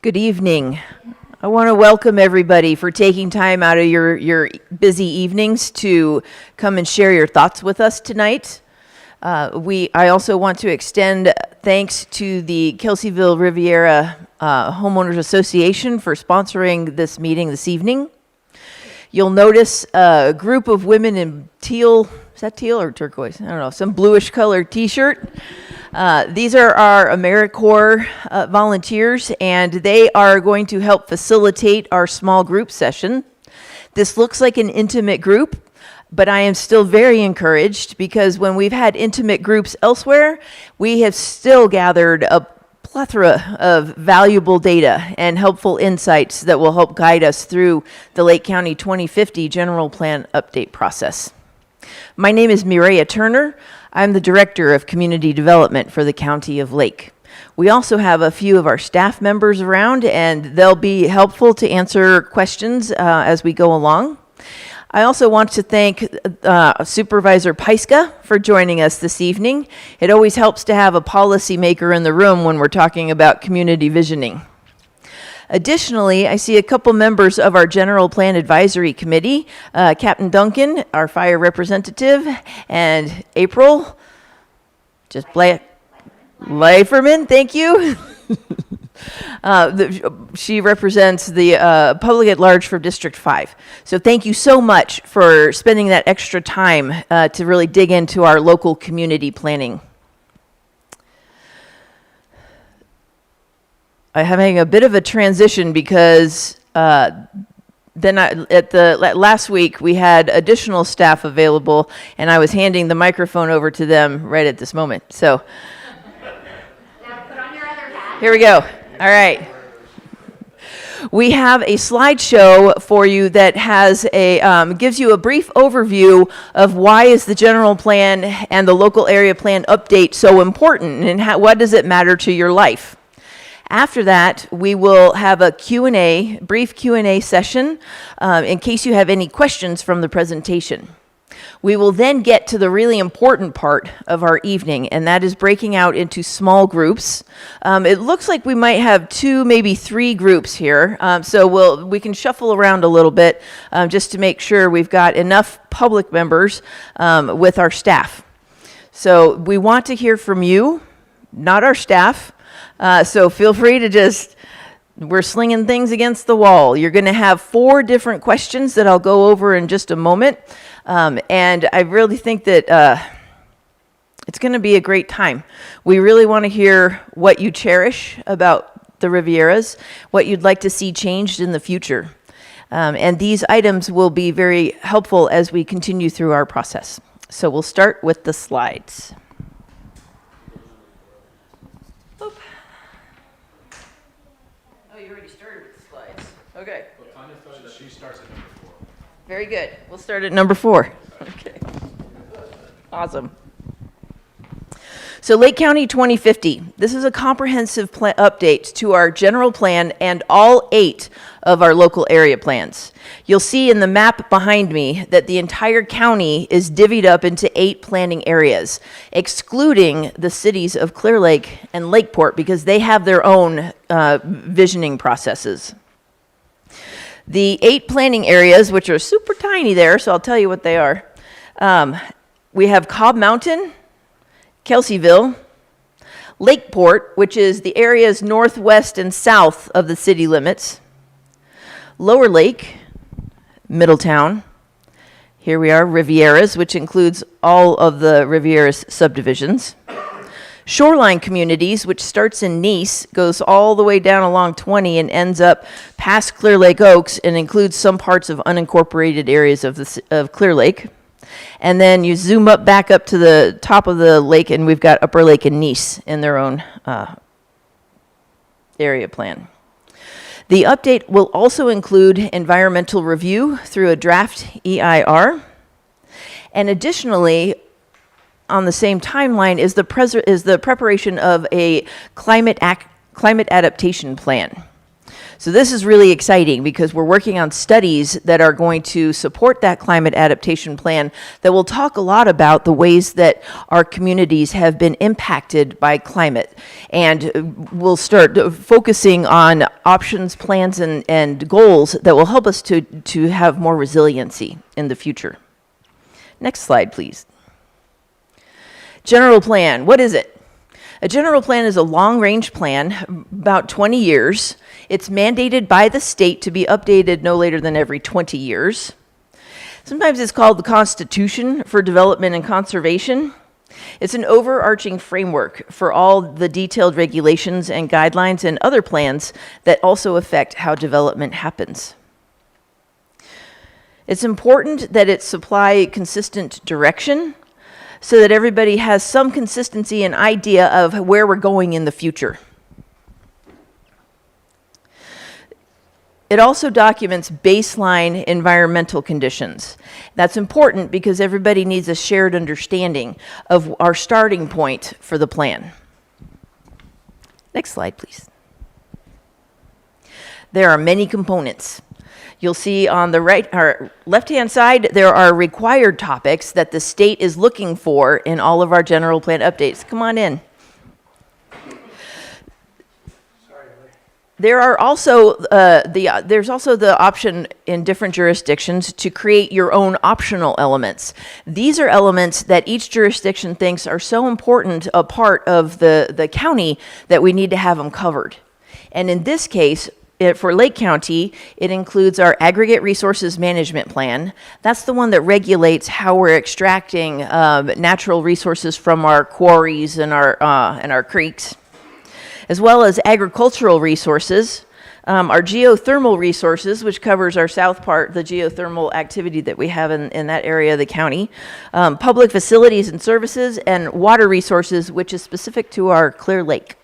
Good evening. I want to welcome everybody for taking time out of your busy evenings to come and share your thoughts with us tonight. I also want to extend thanks to the Kelseyville Riviera Homeowners Association for sponsoring this meeting this evening. You'll notice a group of women in teal, is that teal or turquoise? I don't know, some bluish colored t-shirt. These are our AmeriCorps volunteers, and they are going to help facilitate our small group session. This looks like an intimate group, but I am still very encouraged because when we've had intimate groups elsewhere, we have still gathered a plethora of valuable data and helpful insights that will help guide us through the Lake County 2050 General Plan Update process. My name is Mireya Turner. I'm the Director of Community Development for the County of Lake. We also have a few of our staff members around, and they'll be helpful to answer questions as we go along. I also want to thank Supervisor Peiska for joining us this evening. It always helps to have a policymaker in the room when we're talking about community visioning. Additionally, I see a couple members of our General Plan Advisory Committee, Captain Duncan, our fire representative, and April, Leiferman, thank you. She represents the public at large for District 5. So thank you so much for spending that extra time to really dig into our local community planning. I'm having a bit of a transition because last week we had additional staff available, and I was handing the microphone over to them right at this moment. So now put on your other hat. Here we go. All right. We have a slideshow for you that has gives you a brief overview of why is the general plan and the local area plan update so important, and what does it matter to your life. After that, we will have a brief Q&A session in case you have any questions from the presentation. We will then get to the really important part of our evening, and that is breaking out into small groups. It looks like we might have 2, maybe 3 groups here, so we can shuffle around a little bit just to make sure we've got enough public members with our staff. So we want to hear from you, not our staff. So feel free to we're slinging things against the wall. You're going to have 4 different questions that I'll go over in just a moment. And I really think that it's going to be a great time. We really want to hear what you cherish about the Rivieras, what you'd like to see changed in the future. And these items will be very helpful as we continue through our process. So we'll start with the slides. Okay. Well, Tanya said that she starts at number 4. Very good. We'll start at number 4. Okay. Awesome. So Lake County 2050. This is a comprehensive update to our general plan and all 8 of our local area plans. You'll see in the map behind me that the entire county is divvied up into 8 planning areas, excluding the cities of Clear Lake and Lakeport because they have their own visioning processes. The 8 planning areas, which are super tiny there, so I'll tell you what they are. We have Cobb Mountain, Kelseyville, Lakeport, which is the areas northwest and south of the city limits, Lower Lake, Middletown. Here we are, Rivieras, which includes all of the Rivieras subdivisions. Shoreline communities, which starts in Nice, goes all the way down along 20 and ends up past Clear Lake Oaks and includes some parts of unincorporated areas of Clear Lake. And then you zoom back up to the top of the lake, and we've got Upper Lake and Nice in their own area plan. The update will also include environmental review through a draft EIR. And additionally, on the same timeline is the preparation of a climate adaptation plan. So this is really exciting because we're working on studies that are going to support that climate adaptation plan that will talk a lot about the ways that our communities have been impacted by climate. And we'll start focusing on options, plans, and goals that will help us to have more resiliency in the future. Next slide, please. General plan, what is it? A general plan is a long-range plan, about 20 years. It's mandated by the state to be updated no later than every 20 years. Sometimes it's called the Constitution for Development and Conservation. It's an overarching framework for all the detailed regulations and guidelines and other plans that also affect how development happens. It's important that it supply consistent direction so that everybody has some consistency and idea of where we're going in the future. It also documents baseline environmental conditions. That's important because everybody needs a shared understanding of our starting point for the plan. Next slide, please. There are many components. You'll see on the right or left-hand side, there are required topics that the state is looking for in all of our general plan updates. Come on in. There are also there's also the option in different jurisdictions to create your own optional elements. These are elements that each jurisdiction thinks are so important a part of the county that we need to have them covered. And in this case, for Lake County, it includes our aggregate resources management plan. That's the one that regulates how we're extracting natural resources from our quarries and our creeks, as well as agricultural resources, our geothermal resources, which covers our south part, the geothermal activity that we have in that area of the county, public facilities and services, and water resources, which is specific to our Clear Lake.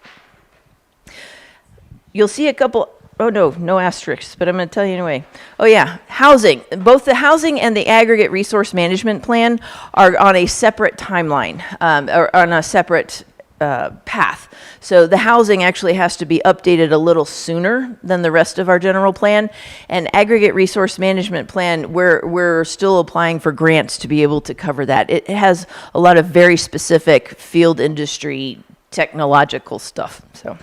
You'll see a couple. Oh, no asterisks, but I'm going to tell you anyway. Oh, yeah, housing. Both the housing and the aggregate resource management plan are on a separate timeline, or on a separate path. So the housing actually has to be updated a little sooner than the rest of our general plan. And aggregate resource management plan, we're still applying for grants to be able to cover that. It has a lot of very specific field industry technological stuff. So,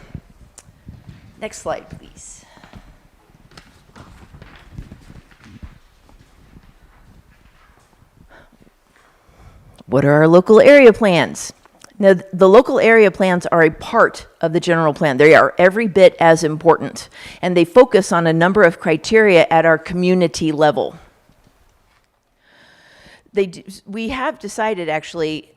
next slide, please. What are our local area plans? Now, the local area plans are a part of the general plan. They are every bit as important, and they focus on a number of criteria at our community level. We have decided, actually,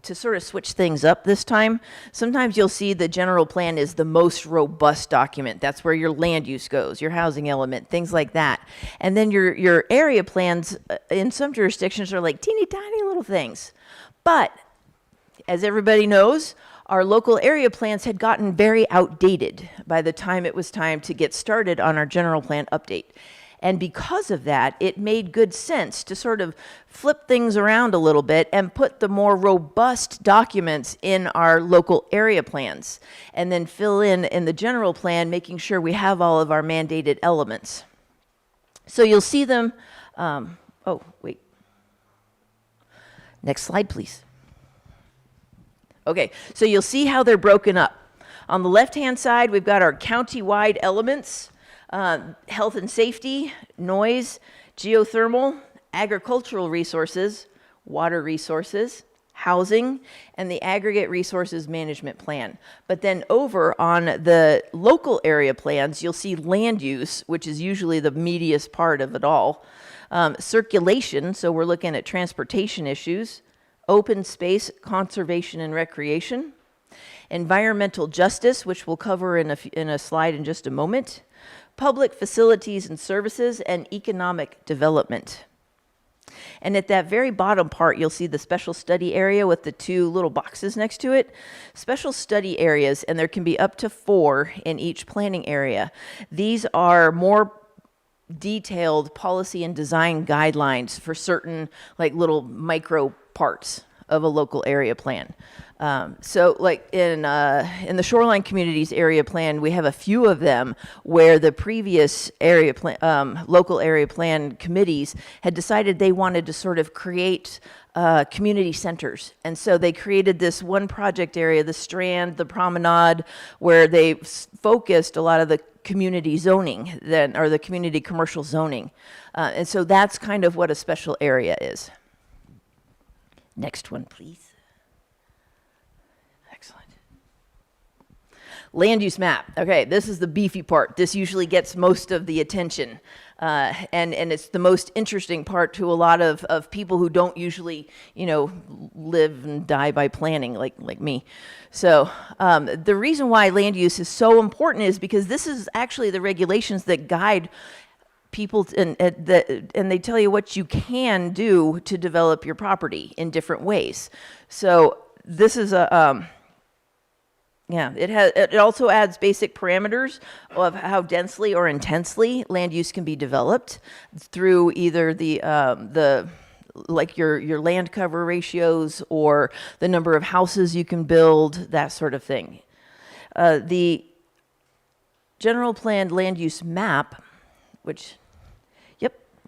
to sort of switch things up this time. Sometimes you'll see the general plan is the most robust document. That's where your land use goes, your housing element, things like that. And then your area plans in some jurisdictions are like teeny tiny little things. But as everybody knows, our local area plans had gotten very outdated by the time it was time to get started on our general plan update. And because of that, it made good sense to sort of flip things around a little bit and put the more robust documents in our local area plans, and then fill in the general plan, making sure we have all of our mandated elements. So you'll see them, oh, wait. Next slide, please. Okay, so you'll see how they're broken up. On the left-hand side, we've got our county-wide elements. Health and safety, noise, geothermal, agricultural resources, water resources, housing, and the aggregate resources management plan. But then over on the local area plans, you'll see land use, which is usually the meatiest part of it all. Circulation, so we're looking at transportation issues, open space, conservation and recreation, environmental justice, which we'll cover in a slide in just a moment, public facilities and services, and economic development. And at that very bottom part, you'll see the special study area with the two little boxes next to it. Special study areas, and there can be up to 4 in each planning area. These are more detailed policy and design guidelines for certain like little micro parts of a local area plan. So like in the shoreline communities area plan, we have a few of them where the previous area plan, local area plan committees had decided they wanted to sort of create community centers. And so they created this one project area, the Strand, the Promenade, where they focused a lot of the community zoning then, or the community commercial zoning. And so that's kind of what a special area is. Next one, please. Excellent. Land use map. Okay, this is the beefy part. This usually gets most of the attention. And it's the most interesting part to a lot of people who don't usually, live and die by planning like me. So the reason why land use is so important is because this is actually the regulations that guide people, and they tell you what you can do to develop your property in different ways. So this is it also adds basic parameters of how densely or intensely land use can be developed through either your land cover ratios or the number of houses you can build, that sort of thing. The general plan land use map, which,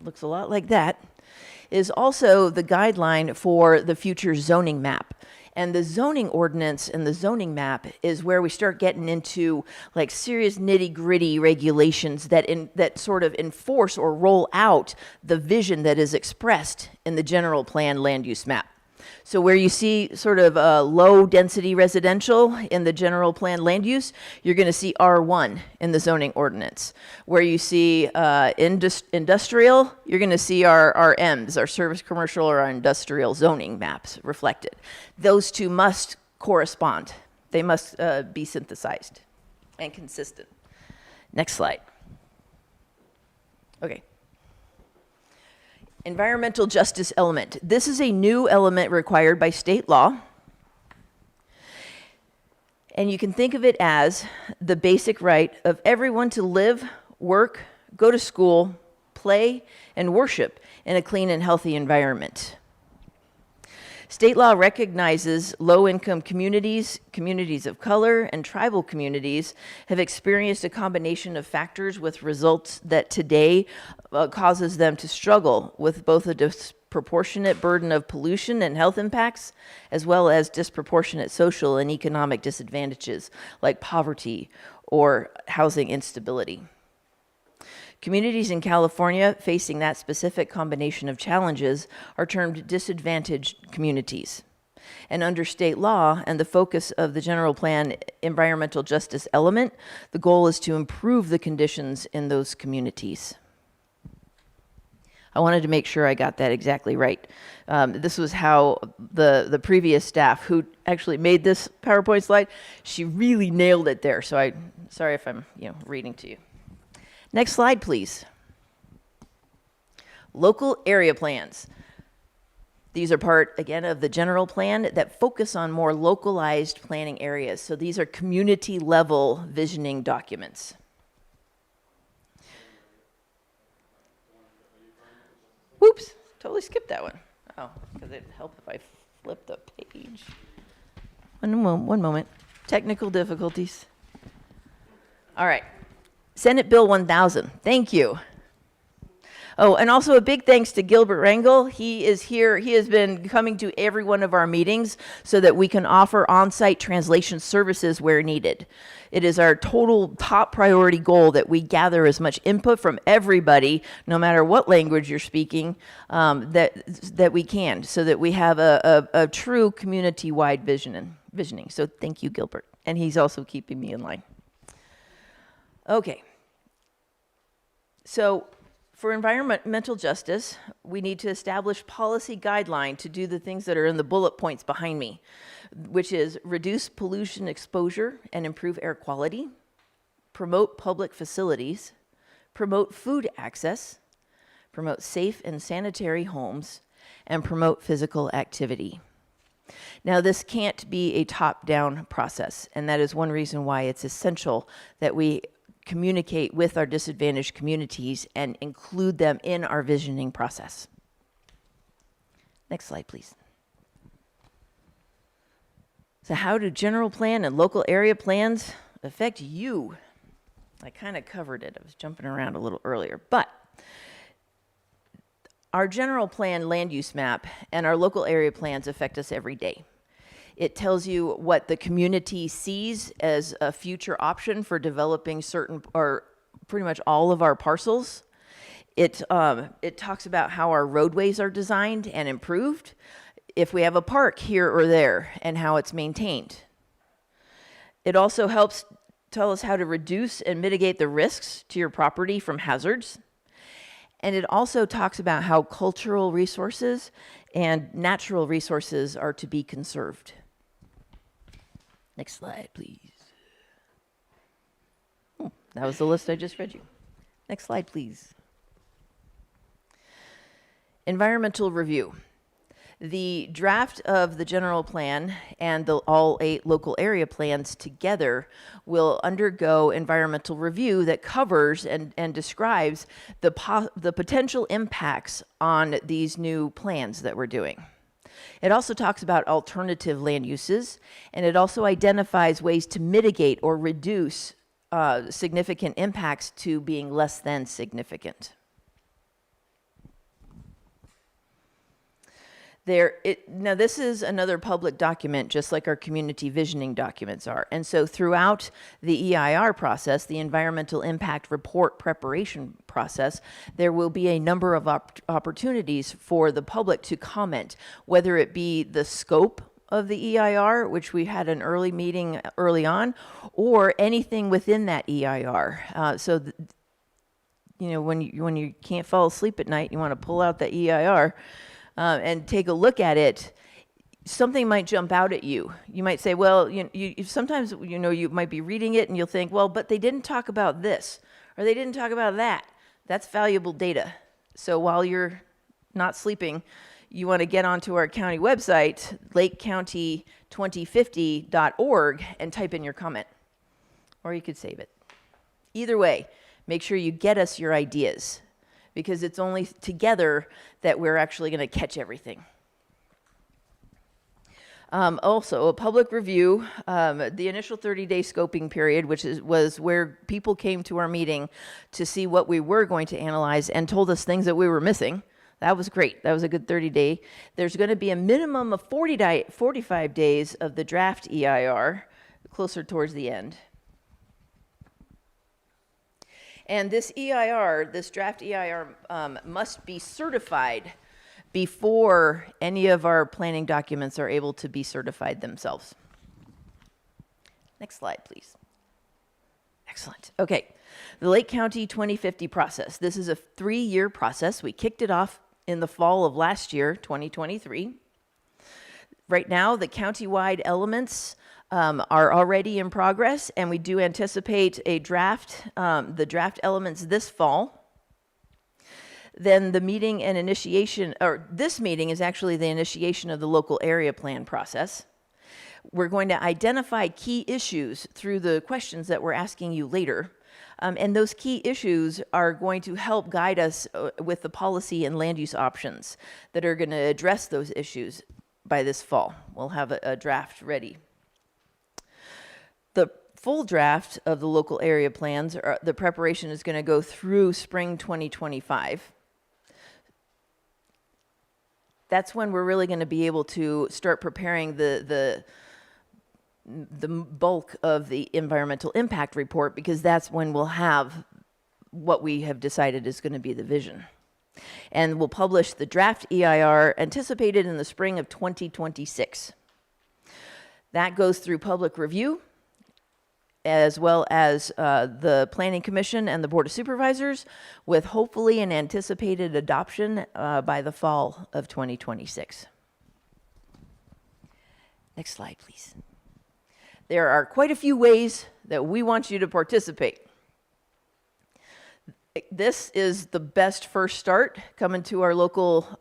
looks a lot like that, is also the guideline for the future zoning map. And the zoning ordinance and the zoning map is where we start getting into like serious nitty-gritty regulations that sort of enforce or roll out the vision that is expressed in the general plan land use map. So where you see sort of low density residential in the general plan land use, you're going to see R1 in the zoning ordinance. Where you see industrial, you're going to see our M's, our service commercial or our industrial zoning maps reflected. Those two must correspond. They must be synthesized and consistent. Next slide. Okay. Environmental justice element. This is a new element required by state law. And you can think of it as the basic right of everyone to live, work, go to school, play, and worship in a clean and healthy environment. State law recognizes low-income communities, communities of color, and tribal communities have experienced a combination of factors with results that today causes them to struggle with both a disproportionate burden of pollution and health impacts, as well as disproportionate social and economic disadvantages like poverty or housing instability. Communities in California facing that specific combination of challenges are termed disadvantaged communities. And under state law and the focus of the general plan environmental justice element, the goal is to improve the conditions in those communities. I wanted to make sure I got that exactly right. This was how the previous staff who actually made this PowerPoint slide, she really nailed it there. So sorry if I'm reading to you. Next slide, please. Local area plans. These are part, again, of the general plan that focus on more localized planning areas. So these are community-level visioning documents. Whoops, totally skipped that one. Oh, because it'd help if I flip the page. One moment. Technical difficulties. All right. Senate Bill 1000. Thank you. Oh, and also a big thanks to Gilbert Rangel. He is here. He has been coming to every one of our meetings so that we can offer on-site translation services where needed. It is our total top priority goal that we gather as much input from everybody, no matter what language you're speaking, that we can, so that we have a true community-wide visioning. So thank you, Gilbert. And he's also keeping me in line. Okay. So for environmental justice, we need to establish policy guideline to do the things that are in the bullet points behind me, which is reduce pollution exposure and improve air quality, promote public facilities, promote food access, promote safe and sanitary homes, and promote physical activity. Now, this can't be a top-down process, and that is one reason why it's essential that we communicate with our disadvantaged communities and include them in our visioning process. Next slide, please. So how do general plan and local area plans affect you? I kind of covered it. I was jumping around a little earlier, but our general plan land use map and our local area plans affect us every day. It tells you what the community sees as a future option for developing certain or pretty much all of our parcels. It talks about how our roadways are designed and improved, if we have a park here or there, and how it's maintained. It also helps tell us how to reduce and mitigate the risks to your property from hazards. And it also talks about how cultural resources and natural resources are to be conserved. Next slide, please. Oh, that was the list I just read you. Next slide, please. Environmental review. The draft of the general plan and all 8 local area plans together will undergo environmental review that covers and describes the potential impacts on these new plans that we're doing. It also talks about alternative land uses, and it also identifies ways to mitigate or reduce significant impacts to being less than significant. Now, this is another public document, just like our community visioning documents are. And so throughout the EIR process, the environmental impact report preparation process, there will be a number of opportunities for the public to comment, whether it be the scope of the EIR, which we had an early meeting early on, or anything within that EIR. When you can't fall asleep at night, you want to pull out the EIR and take a look at it. Something might jump out at you. You might say, well, sometimes you might be reading it and you'll think, well, but they didn't talk about this or they didn't talk about that. That's valuable data. So while you're not sleeping, you want to get onto our county website, lakecounty2050.org, and type in your comment. Or you could save it. Either way, make sure you get us your ideas, because it's only together that we're actually going to catch everything. Also, a public review, the initial 30-day scoping period, was where people came to our meeting to see what we were going to analyze and told us things that we were missing. That was great. That was a good 30-day. There's going to be a minimum of 45 days of the draft EIR, closer towards the end. And this EIR, this draft EIR, must be certified before any of our planning documents are able to be certified themselves. Next slide, please. Excellent. Okay, the Lake County 2050 process. This is a 3-year process. We kicked it off in the fall of last year, 2023. Right now, the county-wide elements are already in progress, and we do anticipate a draft, the draft elements this fall. Then the meeting and initiation, or this meeting is actually the initiation of the local area plan process. We're going to identify key issues through the questions that we're asking you later. And those key issues are going to help guide us with the policy and land use options that are going to address those issues by this fall. We'll have a draft ready. The full draft of the local area plans, the preparation is going to go through spring 2025. That's when we're really going to be able to start preparing the bulk of the environmental impact report, because that's when we'll have what we have decided is going to be the vision. And we'll publish the draft EIR anticipated in the spring of 2026. That goes through public review, as well as the Planning Commission and the Board of Supervisors, with hopefully an anticipated adoption by the fall of 2026. Next slide, please. There are quite a few ways that we want you to participate. This is the best first start, coming to our local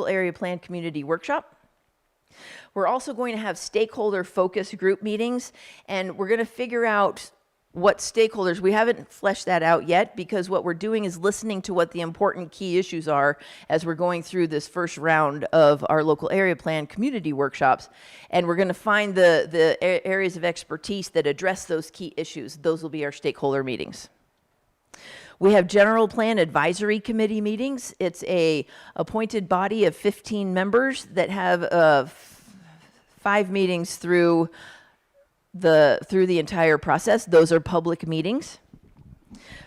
area plan community workshop. We're also going to have stakeholder focus group meetings, and we're going to figure out what stakeholders, we haven't fleshed that out yet, because what we're doing is listening to what the important key issues are as we're going through this first round of our local area plan community workshops. And we're going to find the areas of expertise that address those key issues. Those will be our stakeholder meetings. We have general plan advisory committee meetings. It's a appointed body of 15 members that have 5 meetings through the entire process. Those are public meetings.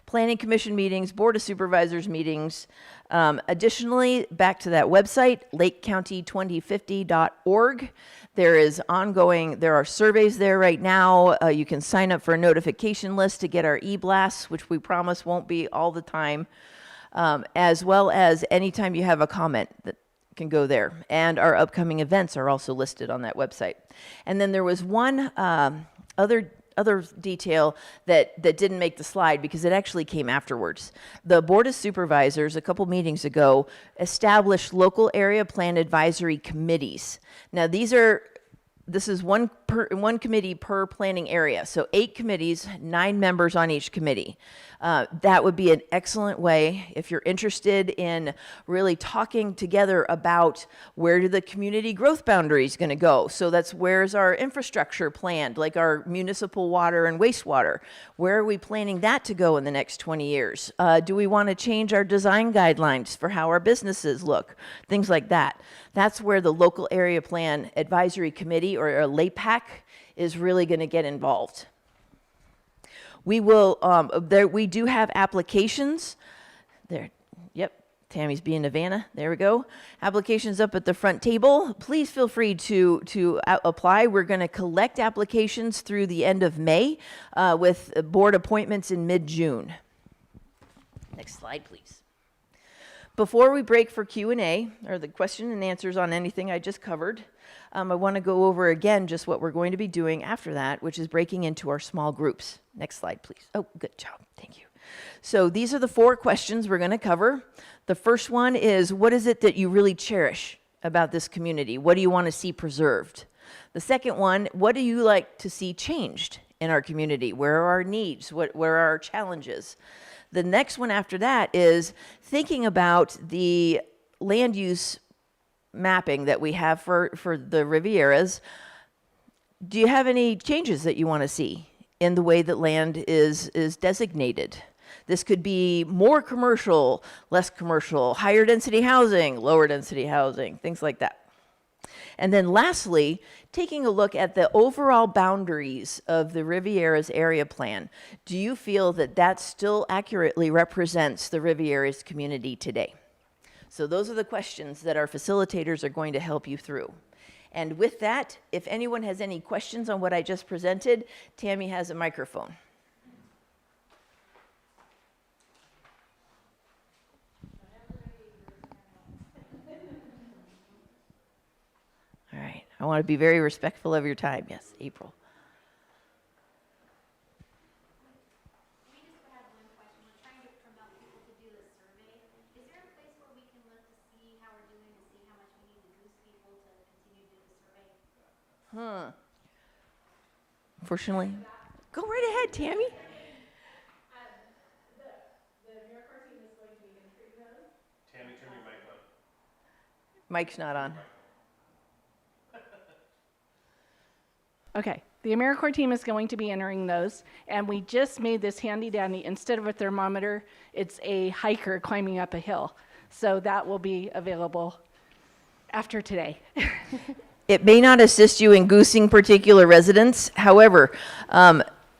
Planning Commission meetings, Board of Supervisors meetings. Additionally, back to that website, lakecounty2050.org. There are surveys there right now. You can sign up for a notification list to get our e-blasts, which we promise won't be all the time, as well as anytime you have a comment that can go there. And our upcoming events are also listed on that website. And then there was one other detail that didn't make the slide because it actually came afterwards. The Board of Supervisors, a couple meetings ago, established local area plan advisory committees. Now this is one committee per planning area. So 8 committees, 9 members on each committee. That would be an excellent way if you're interested in really talking together about where do the community growth boundaries going to go. So that's where's our infrastructure planned, like our municipal water and wastewater. Where are we planning that to go in the next 20 years? Do we want to change our design guidelines for how our businesses look? Things like that. That's where the local area plan advisory committee, or a LAPAC, is really going to get involved. We will, we do have applications there. Yep, Tammy's being Havana. There we go. Applications up at the front table. Please feel free to apply. We're going to collect applications through the end of May with board appointments in mid-June. Next slide, please. Before we break for Q&A, or the question and answers on anything I just covered, I want to go over again just what we're going to be doing after that, which is breaking into our small groups. Next slide, please. Oh, good job. Thank you. So these are the 4 questions we're going to cover. The first one is, what is it that you really cherish about this community? What do you want to see preserved? The second one, what do you like to see changed in our community? Where are our needs? Where are our challenges? The next one after that is thinking about the land use mapping that we have for the Rivieras. Do you have any changes that you want to see in the way that land is designated? This could be more commercial, less commercial, higher density housing, lower density housing, things like that. And then lastly, taking a look at the overall boundaries of the Riviera's area plan. Do you feel that that still accurately represents the Riviera's community today? So those are the questions that our facilitators are going to help you through. And with that, if anyone has any questions on what I just presented, Tammy has a microphone. All right, I want to be very respectful of your time. Yes, April. We just have one question. We're trying to promote people to do this survey. Is there a place where we can look to see how we're doing, to see how much we need to boost people to continue to do the survey? Unfortunately, go right ahead, Tammy. Tammy, turn your mic on. Mike's not on. Okay, the AmeriCorps team is going to be entering those, and we just made this handy dandy. Instead of a thermometer, it's a hiker climbing up a hill. So that will be available after today. It may not assist you in goosing particular residents. However,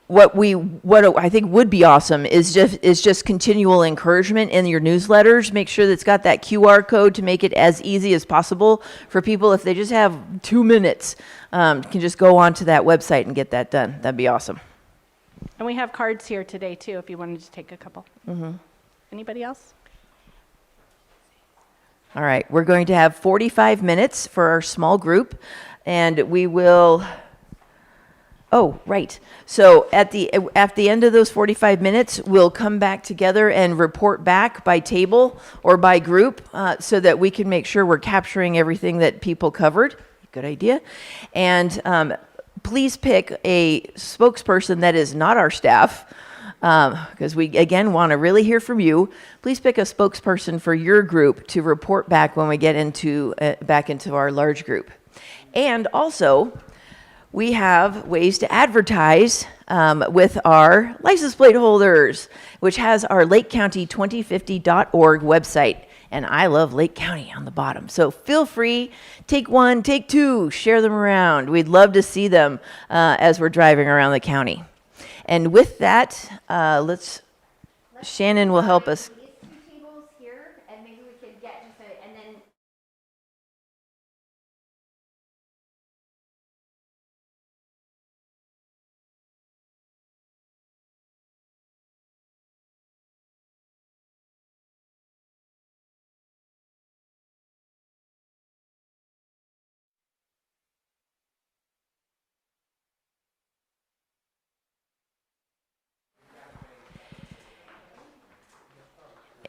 what I think would be awesome is just continual encouragement in your newsletters. Make sure that it's got that QR code to make it as easy as possible for people. If they just have 2 minutes, can just go onto that website and get that done. That'd be awesome. And we have cards here today, too, if you wanted to take a couple. Mm-hmm. Anybody else? All right, we're going to have 45 minutes for our small group, and we will... Oh, right. So at the end of those 45 minutes, we'll come back together and report back by table or by group so that we can make sure we're capturing everything that people covered. Good idea. And please pick a spokesperson that is not our staff, because we, again, want to really hear from you. Please pick a spokesperson for your group to report back when we get into back into our large group. And also, we have ways to advertise with our license plate holders, which has our lakecounty2050.org website. And I love Lake County on the bottom. So feel free, take one, take two, share them around. We'd love to see them as we're driving around the county. And with that, Shannon will help us. These two tables here, and maybe we could get just a, and then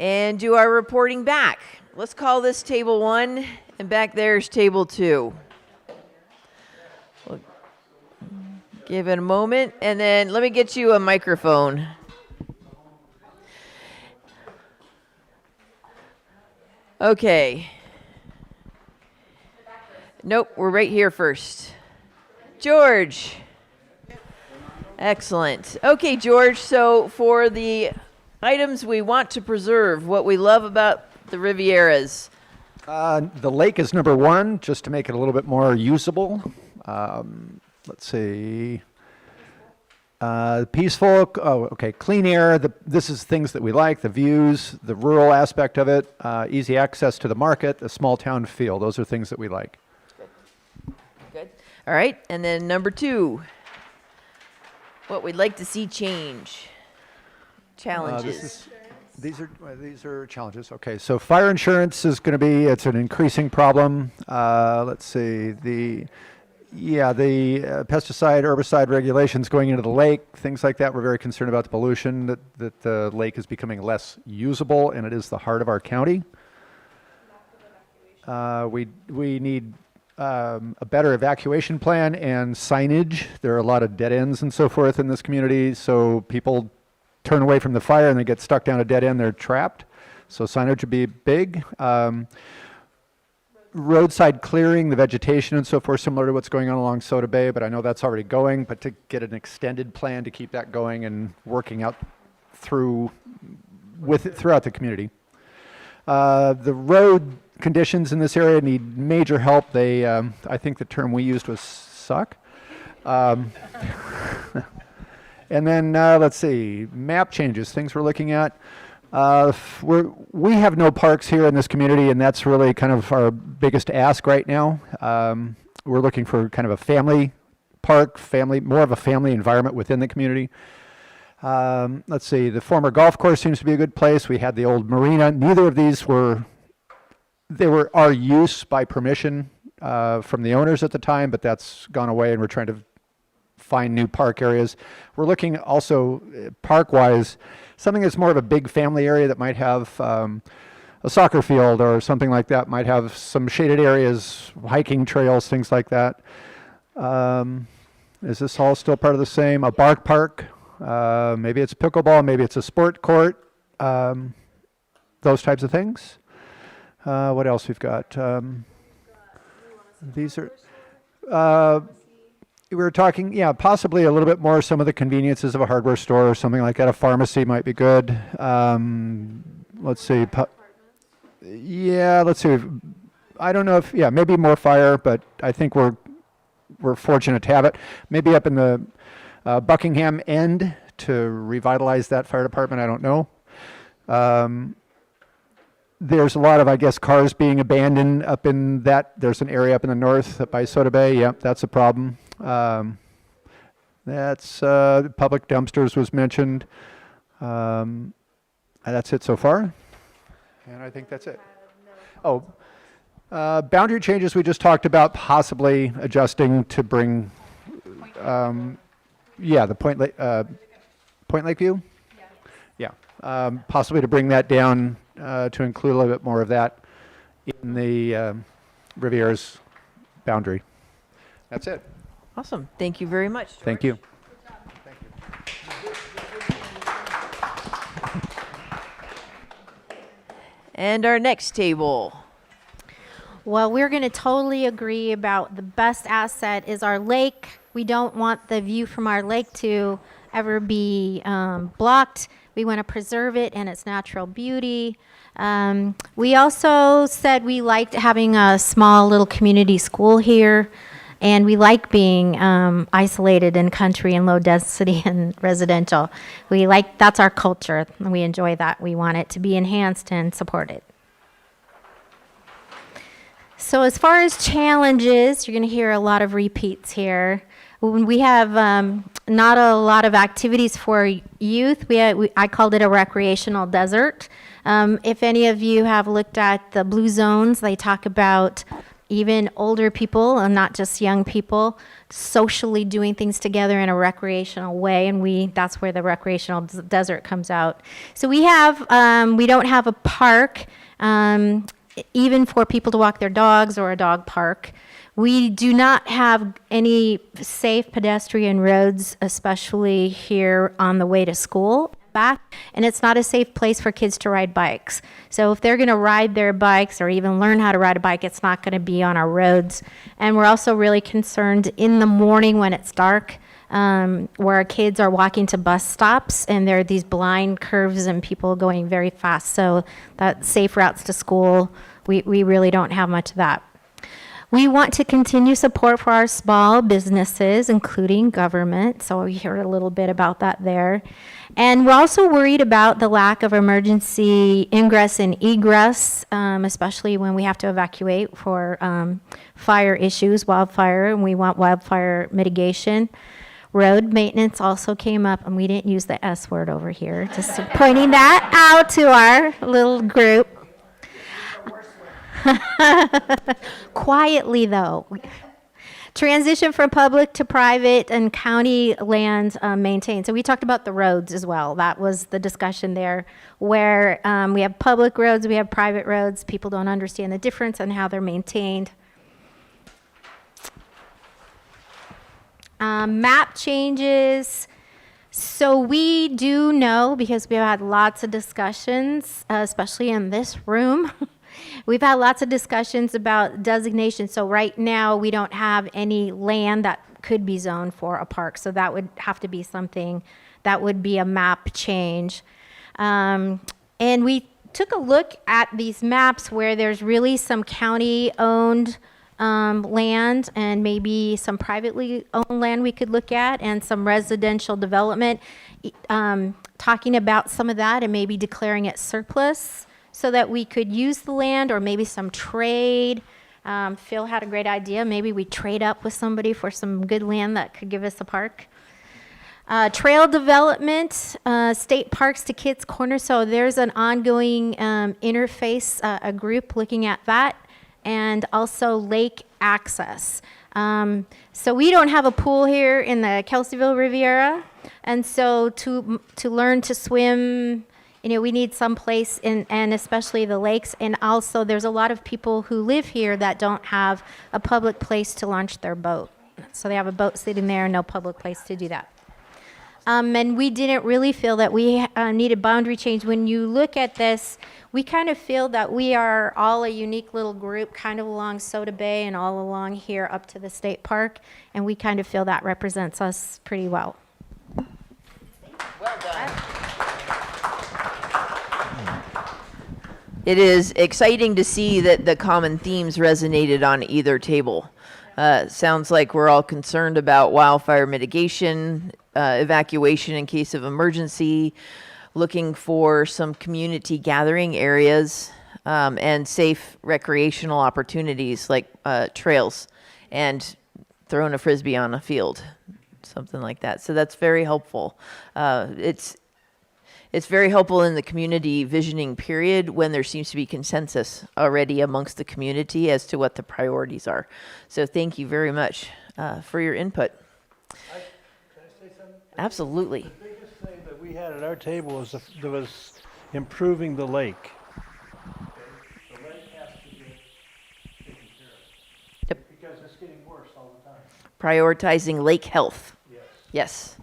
And do our reporting back. Let's call this table 1, and back there's table 2. We'll give it a moment, and then let me get you a microphone. Okay. Nope, we're right here first. George. Excellent. Okay, George, so for the items we want to preserve, what we love about the Rivieras. The lake is number 1, just to make it a little bit more usable. Let's see. Peaceful, okay, clean air. This is things that we like, the views, the rural aspect of it, easy access to the market, the small town feel. Those are things that we like. Good. All right, and then number 2, what we'd like to see change. Challenges. These are challenges. Okay, so fire insurance is going to be, it's an increasing problem. Let's see, the pesticide, herbicide regulations going into the lake, things like that. We're very concerned about the pollution, that the lake is becoming less usable, and it is the heart of our county. We need a better evacuation plan and signage. There are a lot of dead ends and so forth in this community, so people turn away from the fire and they get stuck down a dead end, they're trapped. So signage would be big. Roadside clearing, the vegetation and so forth, similar to what's going on along H.O.A. Bay, but I know that's already going, but to get an extended plan to keep that going and working out throughout the community. The road conditions in this area need major help. They, I think the term we used was suck. And then, let's see, map changes, things we're looking at. We have no parks here in this community, and that's really kind of our biggest ask right now. We're looking for kind of a family park, more of a family environment within the community. Let's see, the former golf course seems to be a good place. We had the old marina. Neither of these were our use by permission from the owners at the time, but that's gone away, and we're trying to find new park areas. We're looking also park-wise, something that's more of a big family area that might have a soccer field or something like that, might have some shaded areas, hiking trails, things like that. Is this all still part of the same? A bark park, maybe it's pickleball, maybe it's a sport court, those types of things. What else we've got? These are... we were talking, possibly a little bit more some of the conveniences of a hardware store or something like that. A pharmacy might be good. Let's see. Let's see. I don't know if, maybe more fire, but I think we're fortunate to have it. Maybe up in the Buckingham end to revitalize that fire department. I don't know. There's a lot of, I guess, cars being abandoned up in that. There's an area up in the north by H.O.A. Bay. Yep, that's a problem. That's public dumpsters was mentioned. That's it so far. And I think that's it. Oh, boundary changes we just talked about, possibly adjusting to bring, the Point Lakeview? Yeah, possibly to bring that down to include a little bit more of that in the Riviera's boundary. That's it. Awesome. Thank you very much. Thank you. And our next table. Well, we're going to totally agree about the best asset is our lake. We don't want the view from our lake to ever be blocked. We want to preserve it and its natural beauty. We also said we liked having a small little community school here, and we like being isolated in country and low density and residential. That's our culture, and we enjoy that. We want it to be enhanced and supported. So as far as challenges, you're going to hear a lot of repeats here. When we have not a lot of activities for youth. I called it a recreational desert. If any of you have looked at the blue zones, they talk about even older people and not just young people socially doing things together in a recreational way, and that's where the recreational desert comes out. So we don't have a park even for people to walk their dogs or a dog park. We do not have any safe pedestrian roads, especially here on the way to school back, and it's not a safe place for kids to ride bikes. So if they're going to ride their bikes or even learn how to ride a bike, it's not going to be on our roads. And we're also really concerned in the morning when it's dark, where our kids are walking to bus stops and there are these blind curves and people going very fast. So that safe routes to school, we really don't have much of that. We want to continue support for our small businesses, including government. So we heard a little bit about that there. And we're also worried about the lack of emergency ingress and egress, especially when we have to evacuate for fire issues, wildfire, and we want wildfire mitigation. Road maintenance also came up, and we didn't use the S word over here, just pointing that out to our little group. Quietly, though. Transition from public to private and county land maintained. So we talked about the roads as well. That was the discussion there, where we have public roads, we have private roads. People don't understand the difference and how they're maintained. Map changes. So we do know, because we've had lots of discussions, especially in this room, we've had lots of discussions about designation. So right now, we don't have any land that could be zoned for a park. So that would have to be something that would be a map change. And we took a look at these maps where there's really some county-owned land and maybe some privately owned land we could look at, and some residential development, talking about some of that and maybe declaring it surplus, so that we could use the land, or maybe some trade. Phil had a great idea. Maybe we trade up with somebody for some good land that could give us a park. Trail development, state parks to Kids Corner. So there's an ongoing interface, a group looking at that, and also lake access. So we don't have a pool here in the Kelseyville Riviera, and so to learn to swim, we need some place, and especially the lakes. And also there's a lot of people who live here that don't have a public place to launch their boat. So they have a boat sitting there and no public place to do that. And we didn't really feel that we needed boundary change. When you look at this, we kind of feel that we are all a unique little group, kind of along Soda Bay and all along here up to the state park. And we kind of feel that represents us pretty well. Well done. It is exciting to see that the common themes resonated on either table. Sounds like we're all concerned about wildfire mitigation, evacuation in case of emergency, looking for some community gathering areas, and safe recreational opportunities like trails and throwing a frisbee on a field, something like that. So that's very helpful. It's very helpful in the community visioning period when there seems to be consensus already amongst the community as to what the priorities are. So thank you very much for your input. Can I say something? Absolutely. The biggest thing that we had at our table was improving the lake. The lake has to get taken care of. Yep. because it's getting worse all the time. Prioritizing lake health. Yes. Yes,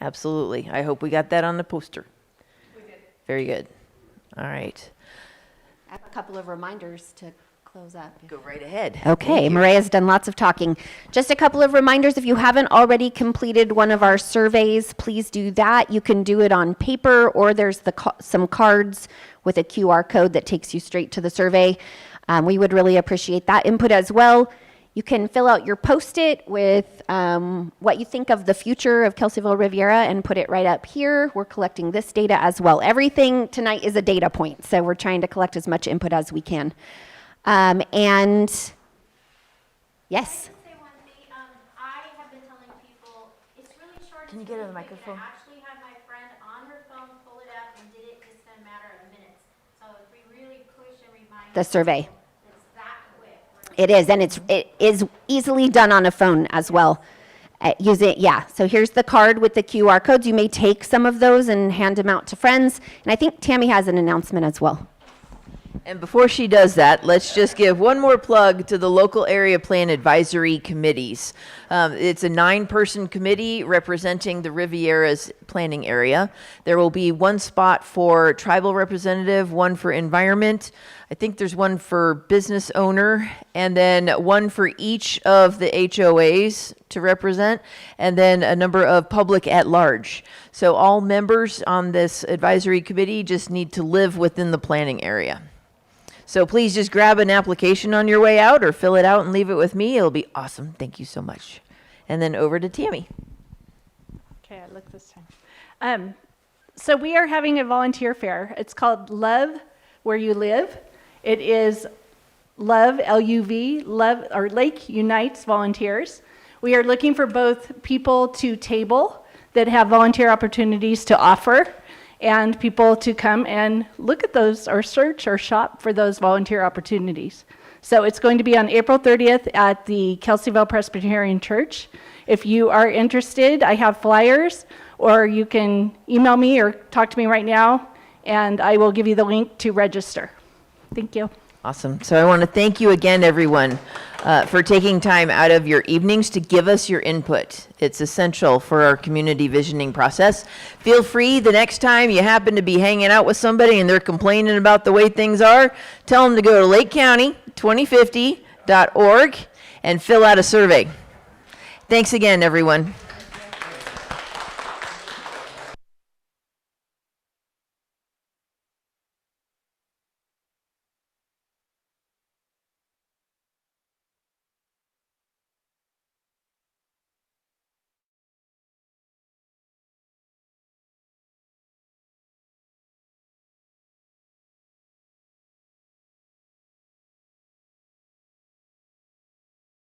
absolutely. I hope we got that on the poster. We did. Very good. All right. I have a couple of reminders to close up. Go right ahead. Okay, Maria's done lots of talking. Just a couple of reminders, if you haven't already completed one of our surveys, please do that. You can do it on paper, or there's some cards with a QR code that takes you straight to the survey. We would really appreciate that input as well. You can fill out your Post-it with what you think of the future of Kelseyville Riviera and put it right up here. We're collecting this data as well. Everything tonight is a data point, so we're trying to collect as much input as we can. And yes. Say one thing, I have been telling people, it's really short. Can you get her the microphone? I actually had my friend on her phone pull it up and did it just in a matter of minutes. So if we really push and remind. The survey. It's that quick. It is, and it is easily done on a phone as well. So here's the card with the QR codes. You may take some of those and hand them out to friends. And I think Tammy has an announcement as well. And before she does that, let's just give one more plug to the local area plan advisory committees. It's a 9-person committee representing the Riviera's planning area. There will be one spot for tribal representative, one for environment. I think there's one for business owner, and then one for each of the H.O.As to represent, and then a number of public at large. So all members on this advisory committee just need to live within the planning area. So please just grab an application on your way out or fill it out and leave it with me. It'll be awesome. Thank you so much. And then over to Tammy. Okay, I look this time. So we are having a volunteer fair. It's called Love Where You Live. It is Love, L-U-V, Love, or Lake Unites Volunteers. We are looking for both people to table that have volunteer opportunities to offer, and people to come and look at those or search or shop for those volunteer opportunities. So it's going to be on April 30th at the Kelseyville Presbyterian Church. If you are interested, I have flyers, or you can email me or talk to me right now, and I will give you the link to register. Thank you. Awesome. So I want to thank you again, everyone, for taking time out of your evenings to give us your input. It's essential for our community visioning process. Feel free the next time you happen to be hanging out with somebody and they're complaining about the way things are, tell them to go to lakecounty2050.org and fill out a survey. Thanks again, everyone.